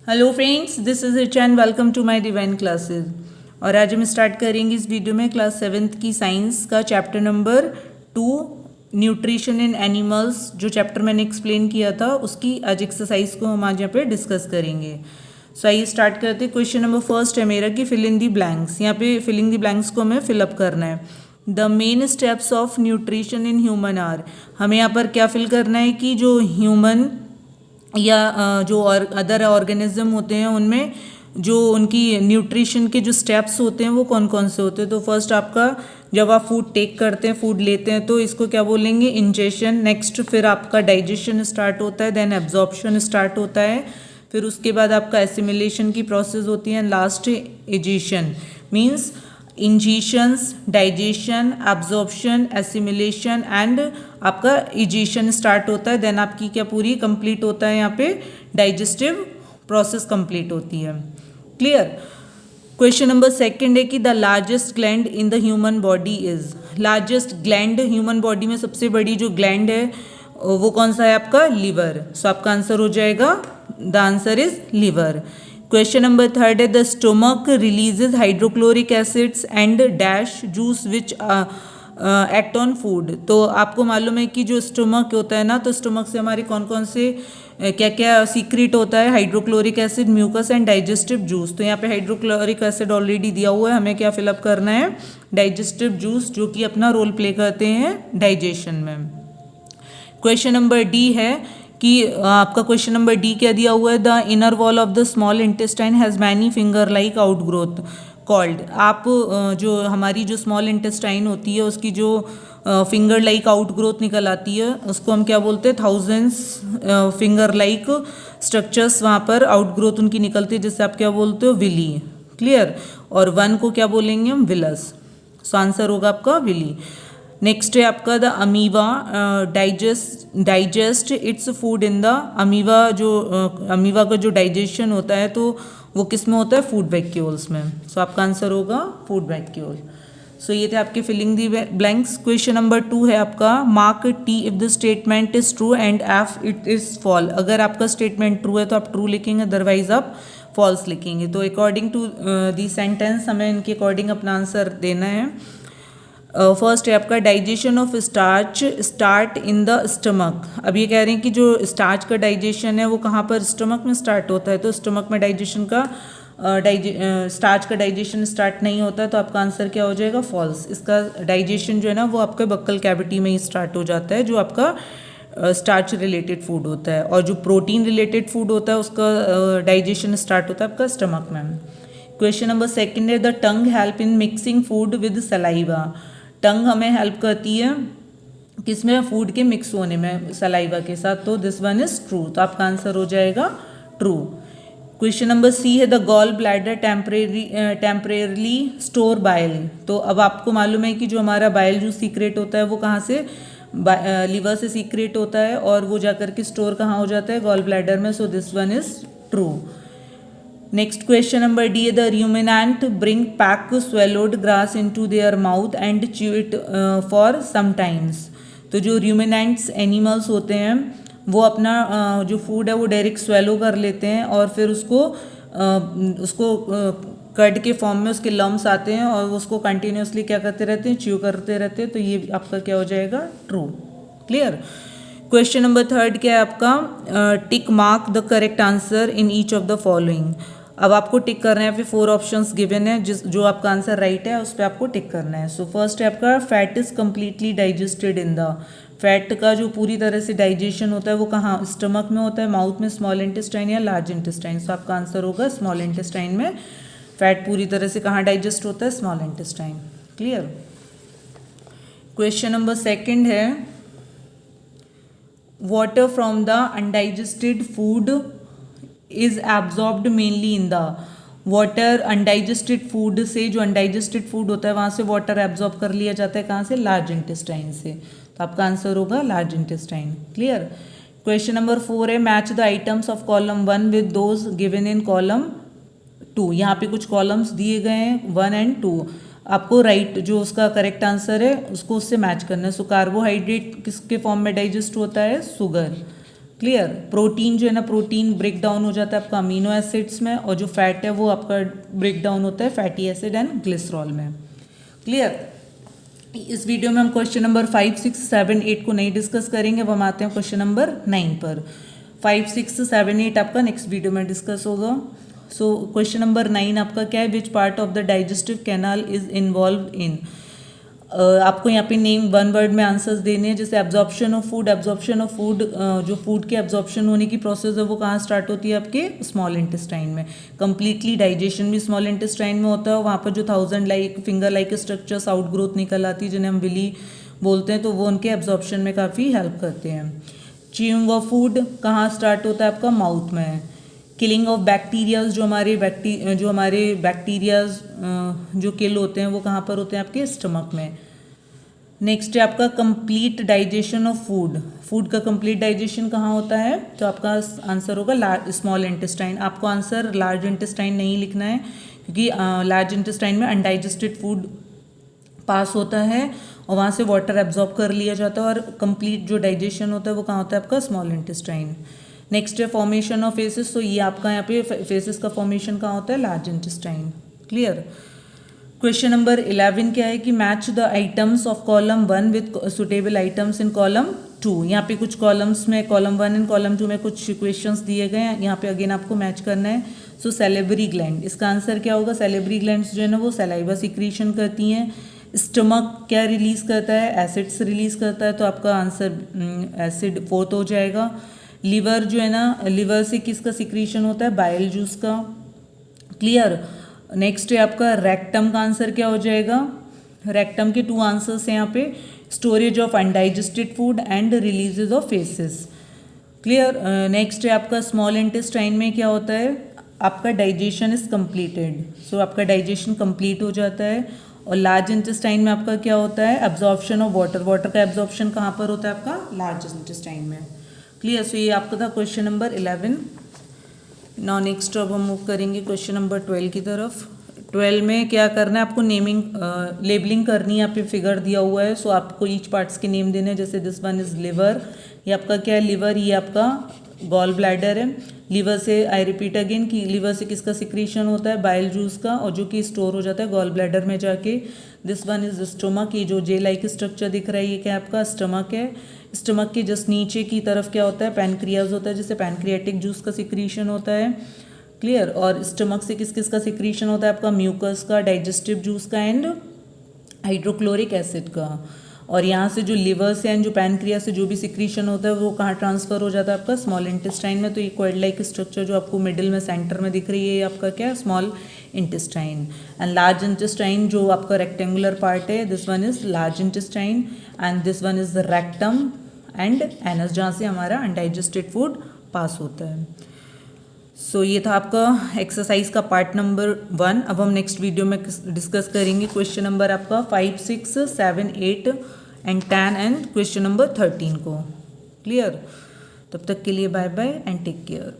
Hello friends, this is Richa and welcome to my Divine Classes. और आज हम start करेंगे इस वीडियो में क्लास 7th की साइंस का chapter number 2 nutrition in animals. जो चैप्टर मैंने एक्सप्लेन किया था उसकी आज एक्सरसाइज को हम आज यहाँ पे डिस्कस करेंगे। सो आइए स्टार्ट करते। क्वेश्चन नंबर फर्स्ट है मेरा कि फिल इन दी ब्लैंक्स। यहाँ पे फिलिंग दी ब्लैंक्स को हमें फिलअप करना है। The main steps of nutrition in human are. हमें यहाँ पर क्या फिल करना है कि जो ह्यूमन या जो और अदर ऑर्गेनिज्म होते हैं उनमें जो उनकी न्यूट्रिशन के जो स्टेप्स होते हैं वो कौन कौन से होते हैं। तो फर्स्ट आपका जब आप फूड टेक करते हैं, फूड लेते हैं, तो इसको क्या बोलेंगे, इंजेशन। नेक्स्ट फिर आपका डाइजेशन स्टार्ट होता है, देन एब्जॉर्प्शन स्टार्ट होता है, फिर उसके बाद आपका एसिमिलेशन की प्रोसेस होती है, and last egestion. Means ingestions, digestion, absorption, assimilation and आपका इजेशन स्टार्ट होता है। देन आपकी क्या पूरी कंप्लीट होता है, यहाँ पे डाइजेस्टिव प्रोसेस कंप्लीट होती है। क्लियर। क्वेश्चन नंबर सेकंड है कि the largest gland in the human body is. Largest gland human body में सबसे बड़ी जो ग्लैंड है वो कौन सा है, आपका लीवर। सो आपका आंसर हो जाएगा, the answer is liver. Question number third है the stomach releases hydrochloric acids and dash juice which act on food. तो आपको मालूम है कि जो स्टोमक होता है ना, तो स्टोमक से हमारे कौन कौन से क्या क्या सीक्रेट होता है, hydrochloric acid, mucus and digestive juice. तो यहाँ पे हाइड्रोक्लोरिक एसिड ऑलरेडी दिया हुआ है, हमें क्या फिलअप करना है, डाइजेस्टिव जूस, जो कि अपना रोल प्ले करते हैं डाइजेशन में। क्वेश्चन नंबर डी है कि आपका क्वेश्चन नंबर डी क्या दिया हुआ है, the inner wall of the small intestine has many finger like outgrowth called. आप जो हमारी जो स्मॉल इंटेस्टाइन होती है उसकी जो फिंगर लाइक आउटग्रोथ निकल आती है उसको हम क्या बोलते हैं, थाउजेंड्स फिंगर लाइक स्ट्रक्चर्स वहाँ पर आउटग्रोथ उनकी निकलती है, जिससे आप क्या बोलते हो, विली। क्लियर। और वन को क्या बोलेंगे हम, विलस। सो आंसर होगा आपका विली। नेक्स्ट है आपका the amoeba digest its food in the. Amoeba जो अमीवा का जो डाइजेशन होता है तो वो किस में होता है, फूड वैक्यूल्स में। सो आपका आंसर होगा फूड वैक्यूल। सो ये थे आपके filling the blanks. Question number 2 है आपका mark T if the statement is true and F it is false. अगर आपका स्टेटमेंट ट्रू है तो आप ट्रू लिखेंगे, अदरवाइज आप फॉल्स लिखेंगे। तो अकॉर्डिंग टू दी सेंटेंस हमें इनके अकॉर्डिंग अपना आंसर देना है। फर्स्ट है आपका digestion of starch start in the stomach. अब ये कह रहे हैं कि जो स्टार्च का डाइजेशन है वो कहाँ पर, स्टमक में स्टार्ट होता है। तो स्टमक में डाइजेशन का स्टार्च का डाइजेशन स्टार्ट नहीं होता है, तो आपका आंसर क्या हो जाएगा, फॉल्स। इसका डाइजेशन जो है ना वो आपके बक्कल कैविटी में ही स्टार्ट हो जाता है, जो आपका स्टार्च रिलेटेड फूड होता है। और जो प्रोटीन रिलेटेड फूड होता है उसका डाइजेशन स्टार्ट होता है आपका स्टमक में। क्वेश्चन नंबर सेकंड है the tongue help in mixing food with saliva. Tongue हमें हेल्प करती है किसमें, फूड के मिक्स होने में सलाइवा के साथ। तो दिस वन इज ट्रू, तो आपका आंसर हो जाएगा ट्रू। क्वेश्चन नंबर सी है the gall bladder temporarily store bile. तो अब आपको मालूम है कि जो हमारा बाइल जूस सीक्रेट होता है वो कहाँ से, लीवर से सीक्रेट होता है, और वो जाकर के स्टोर कहाँ हो जाता है, गॉल ब्लैडर में। So this one is true. Next question number D, the ruminant bring back swallowed grass into their mouth and chew it for some times. तो जो ruminants एनिमल्स होते हैं वो अपना जो फूड है वो डायरेक्ट स्वेलो कर लेते हैं, और फिर उसको कर्ड के फॉर्म में उसके लम्स आते हैं और उसको कंटिन्यूसली क्या करते रहते हैं, च्यू करते रहते हैं। तो ये आपका क्या हो जाएगा, true. Clear. Question number third क्या है आपका, tick mark the correct answer in each of the following. अब आपको टिक करना है, फिर 4 ऑप्शंस गिवन है, जो आपका आंसर राइट है उस पर आपको टिक करना है। सो फर्स्ट है आपका fat is completely digested in the. Fat का जो पूरी तरह से डाइजेशन होता है वो कहाँ, स्टमक में होता है, माउथ में, स्मॉल इंटेस्टाइन या लार्ज इंटेस्टाइन। सो आपका आंसर होगा स्मॉल इंटेस्टाइन में फैट पूरी तरह से कहाँ डाइजेस्ट होता है, small intestine. Clear. Question number second है water from the undigested food is absorbed mainly in the. Water undigested food से, जो अनडाइजेस्टेड फूड होता है वहाँ से वाटर एब्जॉर्ब कर लिया जाता है, कहाँ से, लार्ज इंटेस्टाइन से। तो आपका आंसर होगा large intestine. Clear. Question number 4 है match the items of column 1 with those given in column 2। यहाँ पे कुछ कॉलम्स दिए गए हैं 1 एंड 2, आपको राइट जो उसका करेक्ट आंसर है उसको उससे मैच करना है। सो कार्बोहाइड्रेट किसके फॉर्म में डाइजेस्ट होता है, शुगर। क्लियर। प्रोटीन जो है ना, प्रोटीन ब्रेक डाउन हो जाता है आपका अमीनो एसिड्स में, और जो फैट है वो आपका ब्रेक डाउन होता है फैटी एसिड एंड ग्लिसरॉल में। क्लियर। इस वीडियो में हम क्वेश्चन नंबर 5, 6, 7, 8 को नहीं डिस्कस करेंगे। अब हम आते हैं क्वेश्चन नंबर 9 पर। 5, 6, 7, 8 आपका नेक्स्ट वीडियो में डिस्कस होगा। सो क्वेश्चन नंबर 9 आपका क्या है, which part of the digestive canal is involve in. आपको यहाँ पे नेम वन वर्ड में आंसर्स देने हैं, जैसे absorption of food. Absorption of food, जो फूड के एब्जॉर्प्शन होने की प्रोसेस है वो कहाँ स्टार्ट होती है, आपके स्मॉल इंटेस्टाइन में। कंप्लीटली डाइजेशन भी स्मॉल इंटेस्टाइन में होता है। वहाँ पर जो 1000 like finger like structures out growth निकल आती है जिन्हें हम विली बोलते हैं, तो वो उनके एब्जॉर्प्शन में काफ़ी हेल्प करते हैं। च्यूइंग ऑफ फूड कहाँ स्टार्ट होता है, आपका माउथ में। किलिंग ऑफ बैक्टीरियाज, जो हमारे बैक्टीरियाज जो किल होते हैं वो कहाँ पर होते हैं, आपके स्टमक में। नेक्स्ट है आपका complete digestion of food. Food का कंप्लीट डाइजेशन कहाँ होता है, तो आपका आंसर होगा स्मॉल इंटेस्टाइन। आपको आंसर लार्ज इंटेस्टाइन नहीं लिखना है, क्योंकि लार्ज इंटेस्टाइन में अनडाइजेस्टेड फूड पास होता है और वहाँ से वाटर एब्जॉर्ब कर लिया जाता है, और कंप्लीट जो डाइजेशन होता है वो कहाँ होता है, आपका स्मॉल इंटेस्टाइन। नेक्स्ट है फॉर्मेशन ऑफ फेसेस। तो ये आपका यहाँ पे फेसेस का फॉर्मेशन कहाँ होता है, large intestine. Clear. Question number 11 क्या है कि match the items of column 1 with suitable items in column 2। यहाँ पे कुछ कॉलम्स में, कॉलम 1 एंड कॉलम 2 में कुछ क्वेश्चंस दिए गए हैं, यहाँ पे अगेन आपको मैच करना है। सो सैलिवरी ग्लैंड, इसका आंसर क्या होगा। सैलिवरी ग्लैंड्स जो है ना वो सलाइवा सिक्रीशन करती हैं। स्टमक क्या रिलीज करता है, एसिड्स रिलीज करता है, तो आपका आंसर एसिड 4th हो जाएगा। लिवर जो है ना, लिवर से किसका सिक्रीशन होता है, बाइल जूस का। क्लियर। नेक्स्ट है आपका रेक्टम का आंसर क्या हो जाएगा। रेक्टम के 2 आंसर्स हैं यहाँ पे, storage of undigested food and releases of faces. Clear. Next है आपका स्मॉल इंटेस्टाइन में क्या होता है, आपका डाइजेशन इज कंप्लीटेड। सो आपका डाइजेशन कंप्लीट हो जाता है। और लार्ज इंटेस्टाइन में आपका क्या होता है, एब्जॉर्प्शन ऑफ वाटर। वाटर का एब्जॉर्प्शन कहाँ पर होता है, आपका लार्ज इंटेस्टाइन में। क्लियर। सो ये आपका था क्वेश्चन नंबर 11। नाउ नेक्स्ट अब हम मूव करेंगे क्वेश्चन नंबर 12 की तरफ। 12 में क्या करना है आपको, नेमिंग लेबलिंग करनी है। यहाँ पे फिगर दिया हुआ है, सो आपको ईच पार्ट्स के नेम देने हैं। जैसे दिस वन इज लिवर, ये आपका क्या है, लिवर। ये आपका गॉल ब्लैडर है। लिवर से, आई रिपीट अगेन, कि लिवर से किसका सिक्रीशन होता है, बाइल जूस का, और जो कि स्टोर हो जाता है गॉल ब्लैडर में जाके। दिस वन इज स्टमक, ये जो जे लाइक स्ट्रक्चर दिख रहा है ये क्या आपका स्टमक है। स्टमक के जस्ट नीचे की तरफ क्या होता है, पैनक्रियाज होता है, जिससे पैनक्रियाटिक जूस का सिक्रीशन होता है। क्लियर। और स्टमक से किस किस का सिक्रीशन होता है, आपका म्यूकस का, डाइजेस्टिव जूस का एंड हाइड्रोक्लोरिक एसिड का। और यहाँ से जो लिवर से एंड जो पैनक्रिया से जो भी सिक्रीशन होता है वो कहाँ ट्रांसफर हो जाता है, आपका स्मॉल इंटेस्टाइन में। तो ये क्वाड लाइक स्ट्रक्चर जो आपको मिडिल में सेंटर में दिख रही है, ये आपका क्या है, small intestine. And large intestine जो आपका रेक्टेंगुलर पार्ट है, this one is large intestine and this one is the rectum and anus, जहाँ से हमारा अनडाइजेस्टेड फूड पास होता है। सो ये था आपका एक्सरसाइज का पार्ट नंबर 1। अब हम नेक्स्ट वीडियो में डिस्कस करेंगे क्वेश्चन नंबर आपका 5, 6, 7, 8 एंड 10 एंड क्वेश्चन नंबर 13 को। क्लियर। तब तक के लिए bye bye and take care.